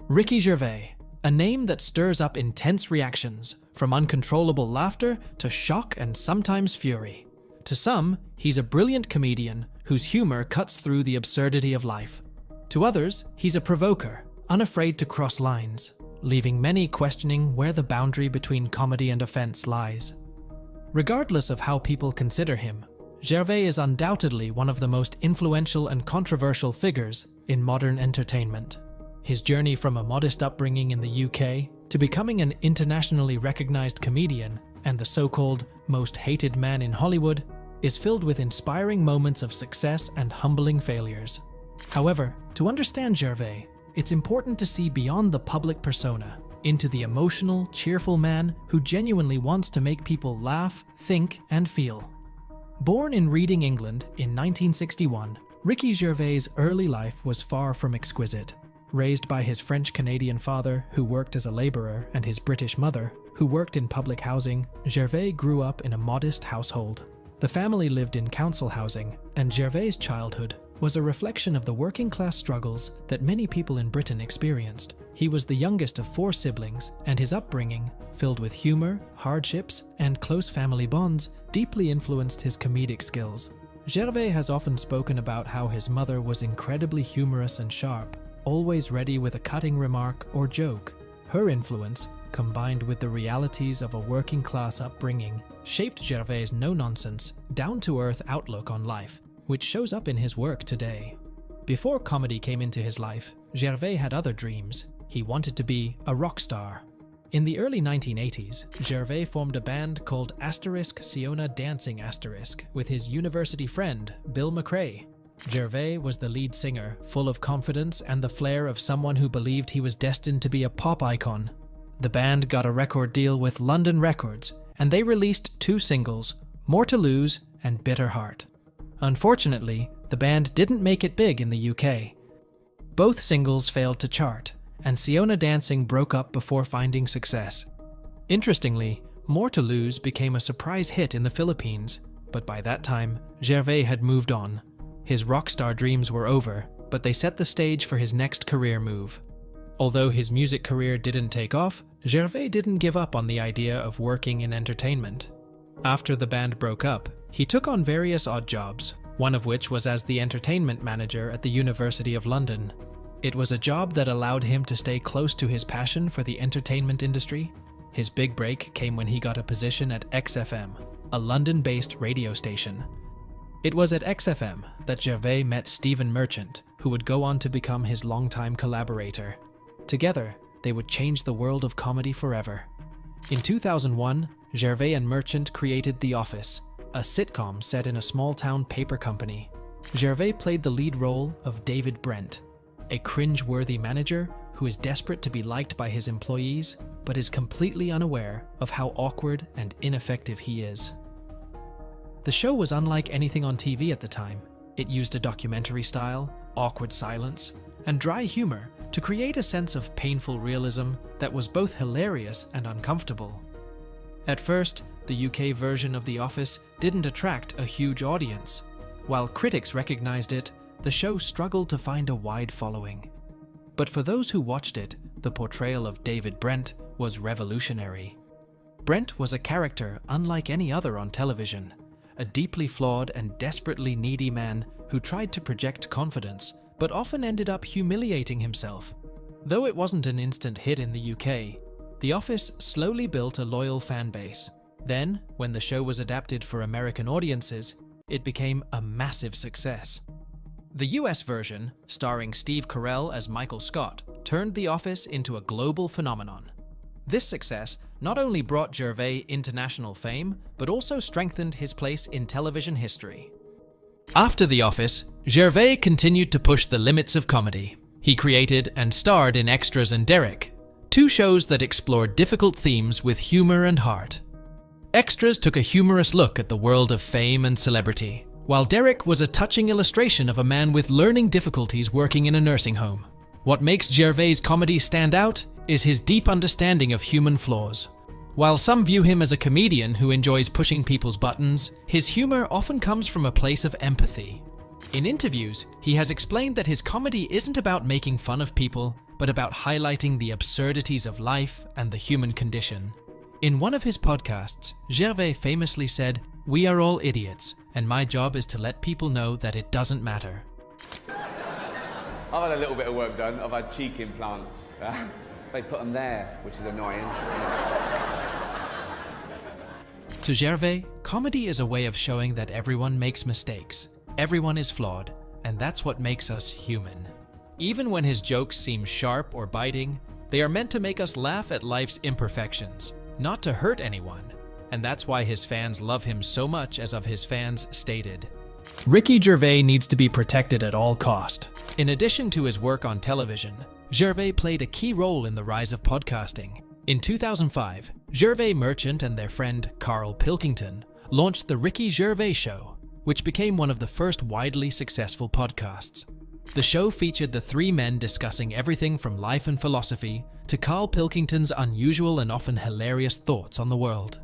Ricky Gervais, a name that stirs up intense reactions, from uncontrollable laughter to shock and sometimes fury. To some, he's a brilliant comedian whose humor cuts through the absurdity of life. To others, he's a provoker, unafraid to cross lines, leaving many questioning where the boundary between comedy and offense lies. Regardless of how people consider him, Gervais is undoubtedly one of the most influential and controversial figures in modern entertainment. His journey from a modest upbringing in the UK to becoming an internationally recognized comedian and the so-called most hated man in Hollywood is filled with inspiring moments of success and humbling failures. However, to understand Gervais, it's important to see beyond the public persona into the emotional, cheerful man who genuinely wants to make people laugh, think, and feel. Born in Reading, England in 1961, Ricky Gervais' early life was far from exquisite. Raised by his French-Canadian father, who worked as a laborer, and his British mother, who worked in public housing, Gervais grew up in a modest household. The family lived in council housing, and Gervais' childhood was a reflection of the working-class struggles that many people in Britain experienced. He was the youngest of 4 siblings, and his upbringing, filled with humor, hardships, and close family bonds, deeply influenced his comedic skills. Gervais has often spoken about how his mother was incredibly humorous and sharp, always ready with a cutting remark or joke. Her influence, combined with the realities of a working-class upbringing, shaped Gervais' no-nonsense, down-to-earth outlook on life, which shows up in his work today. Before comedy came into his life, Gervais had other dreams. He wanted to be a rock star. In the early 1980s, Gervais formed a band called Siona Dancing with his university friend, Bill McRae. Gervais was the lead singer, full of confidence and the flair of someone who believed he was destined to be a pop icon. The band got a record deal with London Records, and they released 2 singles, More to Lose and Bitter Heart. Unfortunately, the band didn't make it big in the UK. Both singles failed to chart, and Siona Dancing broke up before finding success. Interestingly, More to Lose became a surprise hit in the Philippines, but by that time, Gervais had moved on. His rock star dreams were over, but they set the stage for his next career move. Although his music career didn't take off, Gervais didn't give up on the idea of working in entertainment. After the band broke up, he took on various odd jobs, one of which was as the entertainment manager at the University of London. It was a job that allowed him to stay close to his passion for the entertainment industry. His big break came when he got a position at XFM, a London-based radio station. It was at XFM that Gervais met Stephen Merchant, who would go on to become his longtime collaborator. Together, they would change the world of comedy forever. In 2001, Gervais and Merchant created The Office, a sitcom set in a small-town paper company. Gervais played the lead role of David Brent, a cringe-worthy manager who is desperate to be liked by his employees, but is completely unaware of how awkward and ineffective he is. The show was unlike anything on TV at the time. It used a documentary style, awkward silence, and dry humor to create a sense of painful realism that was both hilarious and uncomfortable. At first, the UK version of The Office didn't attract a huge audience. While critics recognized it, the show struggled to find a wide following. But for those who watched it, the portrayal of David Brent was revolutionary. Brent was a character unlike any other on television, a deeply flawed and desperately needy man who tried to project confidence, but often ended up humiliating himself. Though it wasn't an instant hit in the UK, The Office slowly built a loyal fan base. Then, when the show was adapted for American audiences, it became a massive success. The US version, starring Steve Carell as Michael Scott, turned The Office into a global phenomenon. This success not only brought Gervais international fame, but also strengthened his place in television history. After The Office, Gervais continued to push the limits of comedy. He created and starred in Extras and Derek, 2 shows that explored difficult themes with humor and heart. Extras took a humorous look at the world of fame and celebrity, while Derek was a touching illustration of a man with learning difficulties working in a nursing home. What makes Gervais' comedy stand out is his deep understanding of human flaws. While some view him as a comedian who enjoys pushing people's buttons, his humor often comes from a place of empathy. In interviews, he has explained that his comedy isn't about making fun of people, but about highlighting the absurdities of life and the human condition. In one of his podcasts, Gervais famously said, "We are all idiots, and my job is to let people know that it doesn't matter." I've had a little bit of work done. I've had cheek implants. They put them there, which is annoying. To Gervais, comedy is a way of showing that everyone makes mistakes, everyone is flawed, and that's what makes us human. Even when his jokes seem sharp or biting, they are meant to make us laugh at life's imperfections, not to hurt anyone. And that's why his fans love him so much, as of his fans stated. Ricky Gervais needs to be protected at all cost. In addition to his work on television, Gervais played a key role in the rise of podcasting. In 2005, Gervais Merchant and their friend Carl Pilkington launched The Ricky Gervais Show, which became one of the first widely successful podcasts. The show featured the three men discussing everything from life and philosophy to Carl Pilkington's unusual and often hilarious thoughts on the world.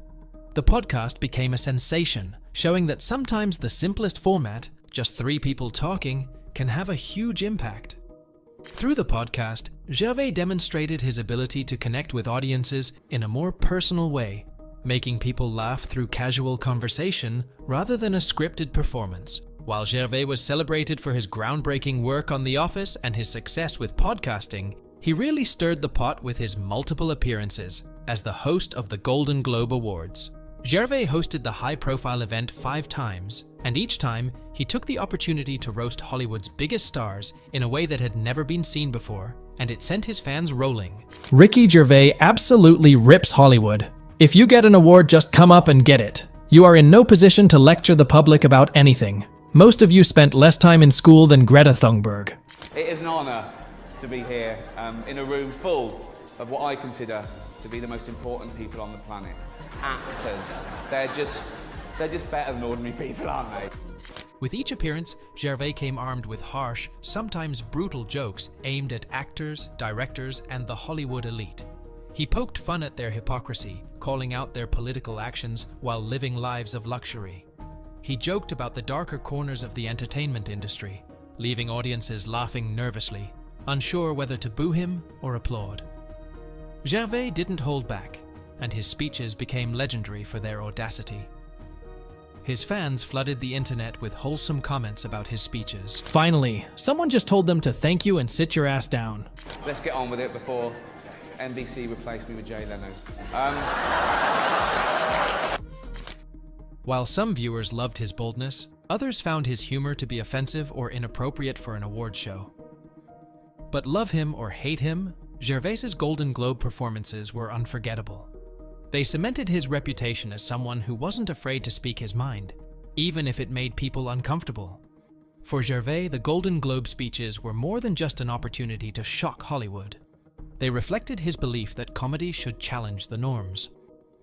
The podcast became a sensation, showing that sometimes the simplest format, just three people talking, can have a huge impact. Through the podcast, Gervais demonstrated his ability to connect with audiences in a more personal way, making people laugh through casual conversation rather than a scripted performance. While Gervais was celebrated for his groundbreaking work on The Office and his success with podcasting, he really stirred the pot with his multiple appearances as the host of the Golden Globe Awards. Gervais hosted the high-profile event 5 times, and each time he took the opportunity to roast Hollywood's biggest stars in a way that had never been seen before, and it sent his fans rolling. Ricky Gervais absolutely rips Hollywood. If you get an award, just come up and get it. You are in no position to lecture the public about anything. Most of you spent less time in school than Greta Thunberg. It is an honour to be here in a room full of what I consider to be the most important people on the planet. Actors. They're just better than ordinary people, aren't they? With each appearance, Gervais came armed with harsh, sometimes brutal jokes aimed at actors, directors, and the Hollywood elite. He poked fun at their hypocrisy, calling out their political actions while living lives of luxury. He joked about the darker corners of the entertainment industry, leaving audiences laughing nervously, unsure whether to boo him or applaud. Gervais didn't hold back, and his speeches became legendary for their audacity. His fans flooded the internet with wholesome comments about his speeches. Finally, someone just told them to thank you and sit your ass down. Let's get on with it before NBC replaced me with Jay Leno. While some viewers loved his boldness, others found his humor to be offensive or inappropriate for an award show. But love him or hate him, Gervais's Golden Globe performances were unforgettable. They cemented his reputation as someone who wasn't afraid to speak his mind, even if it made people uncomfortable. For Gervais, the Golden Globe speeches were more than just an opportunity to shock Hollywood. They reflected his belief that comedy should challenge the norms.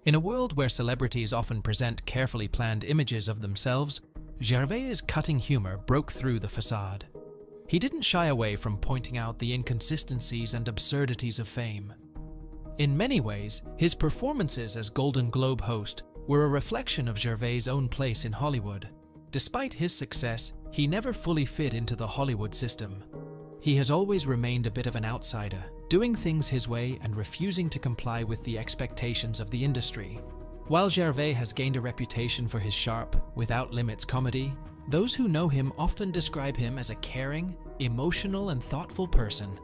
In a world where celebrities often present carefully planned images of themselves, Gervais's cutting humor broke through the facade. He didn't shy away from pointing out the inconsistencies and absurdities of fame. In many ways, his performances as Golden Globe host were a reflection of Gervais' own place in Hollywood. Despite his success, he never fully fit into the Hollywood system. He has always remained a bit of an outsider, doing things his way and refusing to comply with the expectations of the industry. While Gervais has gained a reputation for his sharp, without limits comedy, those who know him often describe him as a caring, emotional, and thoughtful person.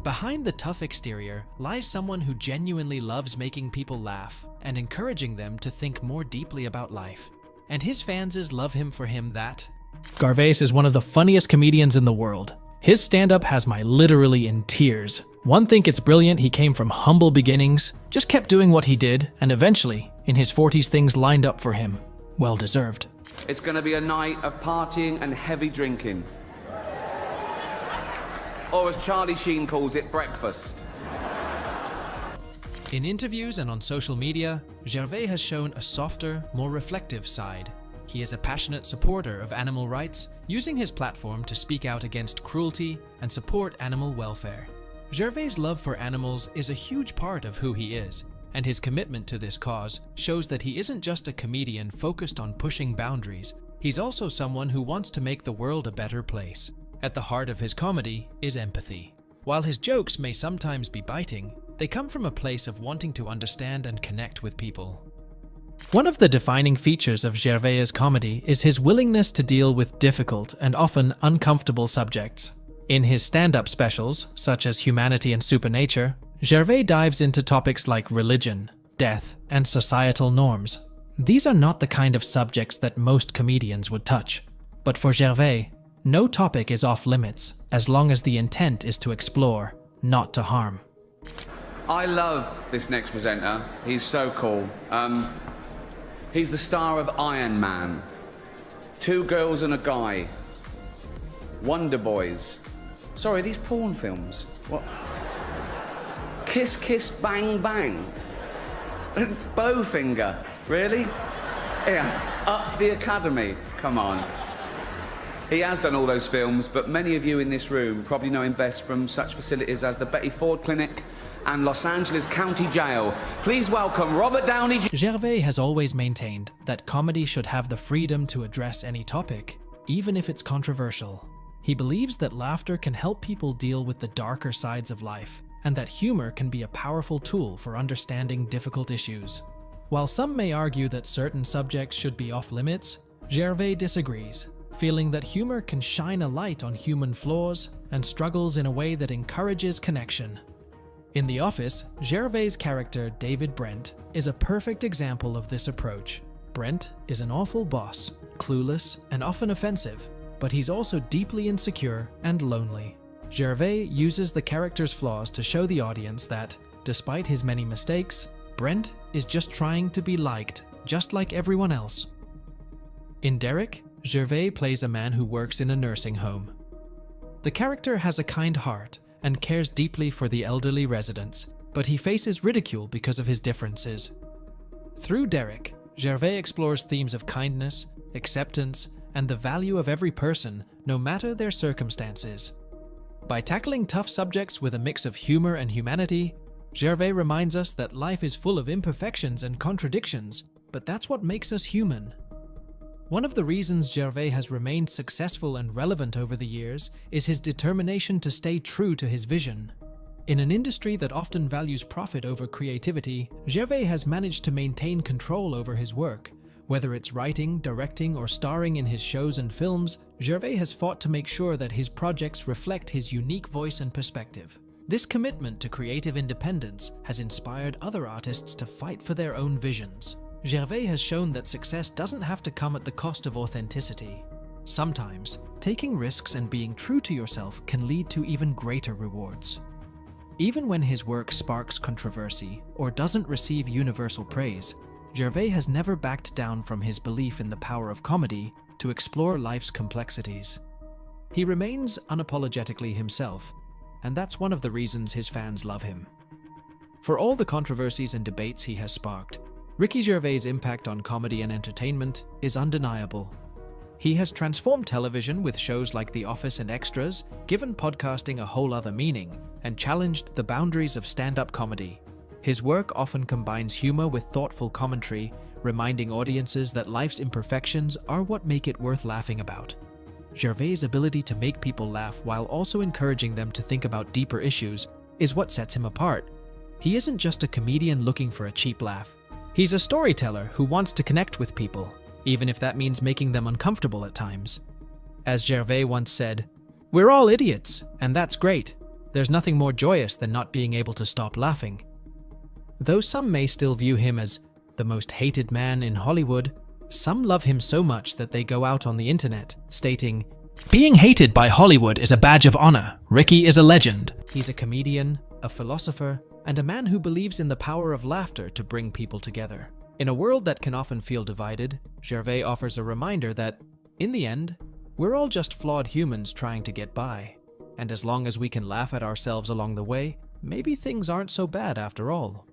Behind the tough exterior lies someone who genuinely loves making people laugh and encouraging them to think more deeply about life. And his fans love him for that. Gervais is one of the funniest comedians in the world. His stand-up has me literally in tears. One think it's brilliant he came from humble beginnings, just kept doing what he did, and eventually, in his 40s, things lined up for him. Well deserved. It's going to be a night of partying and heavy drinking. Or as Charlie Sheen calls it, breakfast. In interviews and on social media, Gervais has shown a softer, more reflective side. He is a passionate supporter of animal rights, using his platform to speak out against cruelty and support animal welfare. Gervais' love for animals is a huge part of who he is, and his commitment to this cause shows that he isn't just a comedian focused on pushing boundaries, he's also someone who wants to make the world a better place. At the heart of his comedy is empathy. While his jokes may sometimes be biting, they come from a place of wanting to understand and connect with people. One of the defining features of Gervais' comedy is his willingness to deal with difficult and often uncomfortable subjects. In his stand-up specials, such as Humanity and Supernature, Gervais dives into topics like religion, death, and societal norms. These are not the kind of subjects that most comedians would touch. But for Gervais, no topic is off limits, as long as the intent is to explore, not to harm. I love this next presenter. He's so cool. He's the star of Iron Man, Two Girls and a Guy, Wonder Boys. Sorry, these porn films. What? Kiss Kiss Bang Bang. Bowfinger. Really? Yeah. Up the Academy. Come on. He has done all those films, but many of you in this room probably know him best from such facilities as the Betty Ford Clinic and Los Angeles County Jail. Please welcome Robert Downey Jr. Gervais has always maintained that comedy should have the freedom to address any topic, even if it's controversial. He believes that laughter can help people deal with the darker sides of life, and that humor can be a powerful tool for understanding difficult issues. While some may argue that certain subjects should be off limits, Gervais disagrees, feeling that humor can shine a light on human flaws and struggles in a way that encourages connection. In The Office, Gervais' character David Brent is a perfect example of this approach. Brent is an awful boss, clueless and often offensive, but he's also deeply insecure and lonely. Gervais uses the character's flaws to show the audience that, despite his many mistakes, Brent is just trying to be liked, just like everyone else. In Derek, Gervais plays a man who works in a nursing home. The character has a kind heart and cares deeply for the elderly residents, but he faces ridicule because of his differences. Through Derek, Gervais explores themes of kindness, acceptance, and the value of every person, no matter their circumstances. By tackling tough subjects with a mix of humor and humanity, Gervais reminds us that life is full of imperfections and contradictions, but that's what makes us human. One of the reasons Gervais has remained successful and relevant over the years is his determination to stay true to his vision. In an industry that often values profit over creativity, Gervais has managed to maintain control over his work. Whether it's writing, directing, or starring in his shows and films, Gervais has fought to make sure that his projects reflect his unique voice and perspective. This commitment to creative independence has inspired other artists to fight for their own visions. Gervais has shown that success doesn't have to come at the cost of authenticity. Sometimes, taking risks and being true to yourself can lead to even greater rewards. Even when his work sparks controversy or doesn't receive universal praise, Gervais has never backed down from his belief in the power of comedy to explore life's complexities. He remains unapologetically himself, and that's one of the reasons his fans love him. For all the controversies and debates he has sparked, Ricky Gervais' impact on comedy and entertainment is undeniable. He has transformed television with shows like The Office and Extras, given podcasting a whole other meaning, and challenged the boundaries of stand-up comedy. His work often combines humor with thoughtful commentary, reminding audiences that life's imperfections are what make it worth laughing about. Gervais' ability to make people laugh while also encouraging them to think about deeper issues is what sets him apart. He isn't just a comedian looking for a cheap laugh. He's a storyteller who wants to connect with people, even if that means making them uncomfortable at times. As Gervais once said, "We're all idiots, and that's great. There's nothing more joyous than not being able to stop laughing." Though some may still view him as the most hated man in Hollywood, some love him so much that they go out on the internet, stating, "Being hated by Hollywood is a badge of honor. Ricky is a legend." He's a comedian, a philosopher, and a man who believes in the power of laughter to bring people together. In a world that can often feel divided, Gervais offers a reminder that, in the end, we're all just flawed humans trying to get by. And as long as we can laugh at ourselves along the way, maybe things aren't so bad after all.